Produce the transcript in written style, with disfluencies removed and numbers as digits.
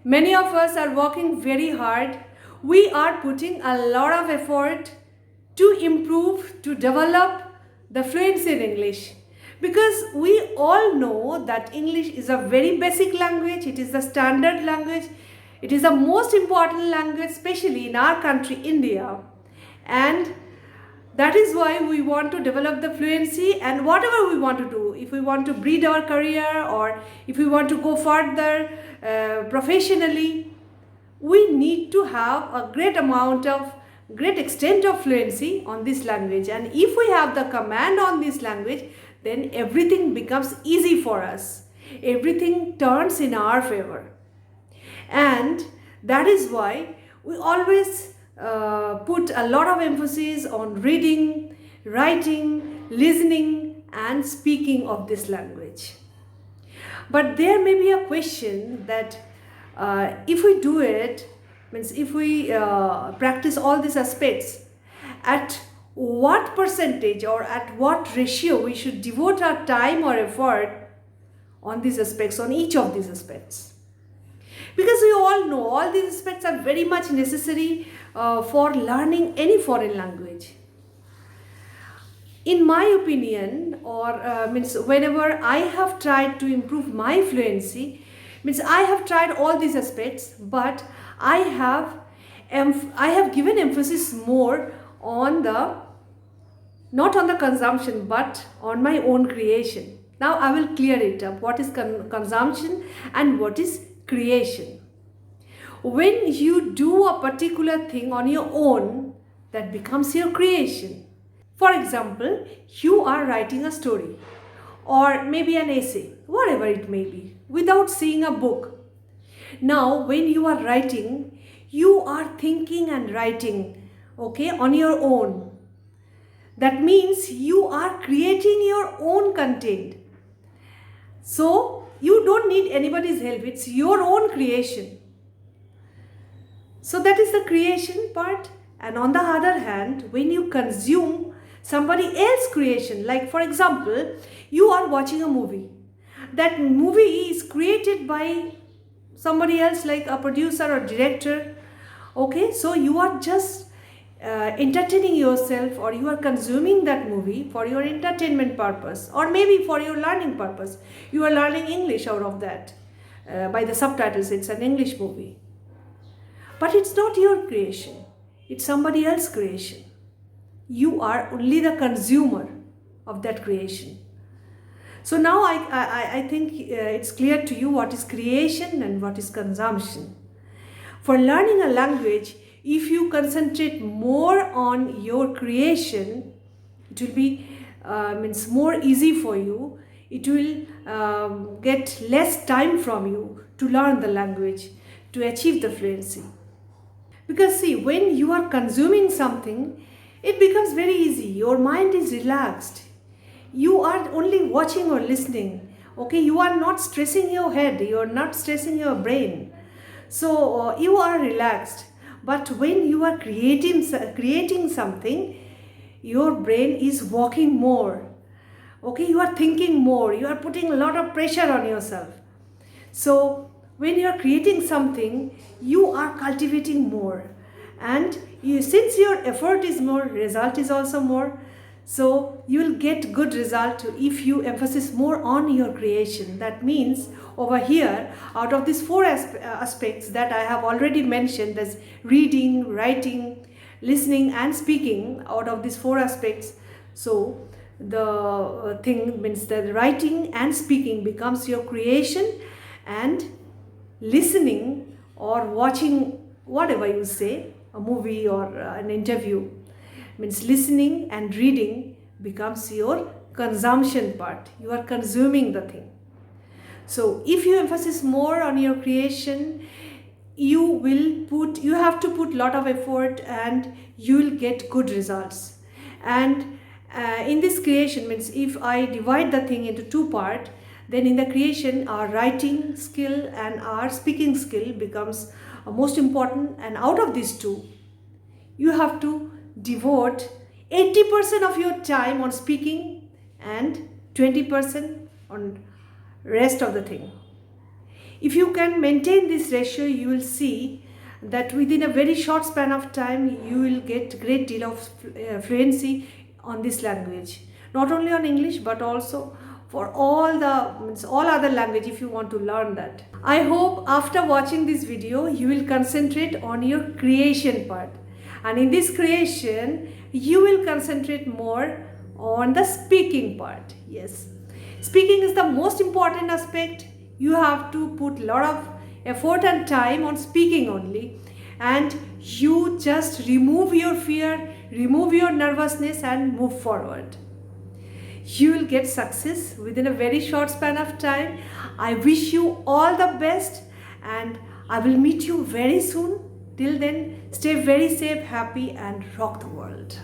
Many of us are working very hard. We are putting a lot of effort to improve, to develop the fluency in English. Because we all know that English is a very basic language, it is the standard language, it is the most important language, especially in our country, India. And that is why we want to develop the fluency, and whatever we want to do, if we want to breed our career or if we want to go further professionally, we need to have a great extent of fluency on this language. And if we have the command on this language, then everything becomes easy for us. Everything turns in our favor. And that is why we always put a lot of emphasis on reading, writing, listening and speaking of this language. But there may be a question that if we do it, means if we practice all these aspects, at what percentage or at what ratio we should devote our time or effort on these aspects, on each of these aspects. Because we all know all these aspects are very much necessary for learning any foreign language. In my opinion, or means whenever I have tried to improve my fluency, means I have tried all these aspects, but I have given emphasis more on the, not on the consumption, but on my own creation. Now I will clear it up. What is consumption and what is creation? When you do a particular thing on your own, that becomes your creation. For example, you are writing a story or maybe an essay, whatever it may be, without seeing a book. Now, when you are writing, you are thinking and writing, okay, on your own. That means you are creating your own content. So, you don't need anybody's help. It's your own creation. So, that is the creation part. And on the other hand, when you consume somebody else's creation, like for example, you are watching a movie. That movie is created by somebody else, like a producer or director. Okay, so you are just entertaining yourself, or you are consuming that movie for your entertainment purpose, or maybe for your learning purpose. You are learning English out of that by the subtitles. It's an English movie. But it's not your creation. It's somebody else's creation. You are only the consumer of that creation. So now I think it's clear to you what is creation and what is consumption. For learning a language, if you concentrate more on your creation, it will be means more easy for you. It will get less time from you to learn the language, to achieve the fluency. Because see, when you are consuming something, it becomes very easy. Your mind is relaxed. You are only watching or listening. Okay, you are not stressing your head. You are not stressing your brain. So you are relaxed. But when you are creating something, your brain is working more. Okay, you are thinking more. You are putting a lot of pressure on yourself. So when you are creating something, you are cultivating more. And since your effort is more, result is also more. So you will get good result if you emphasize more on your creation. That means over here, out of these four aspects that I have already mentioned, as reading, writing, listening and speaking, out of these four aspects, so the thing means that writing and speaking becomes your creation, and listening or watching, whatever you say, a movie or an interview, means listening and reading becomes your consumption part. You are consuming the thing. So if you emphasize more on your creation, you have to put lot of effort and you will get good results. And in this creation, means if I divide the thing into two parts, then in the creation our writing skill and our speaking skill becomes most important. And out of these two, you have to devote 80% of your time on speaking and 20% on rest of the thing. If you can maintain this ratio, you will see that within a very short span of time you will get great deal of fluency on this language, not only on English but also for all other language if you want to learn that. I hope after watching this video you will concentrate on your creation part, and in this creation you will concentrate more on the speaking part. Yes, speaking is the most important aspect. You have to put a lot of effort and time on speaking only, and you just remove your fear, remove your nervousness and move forward. You will get success within a very short span of time. I wish you all the best, and I will meet you very soon. Till then, stay very safe, happy and rock the world.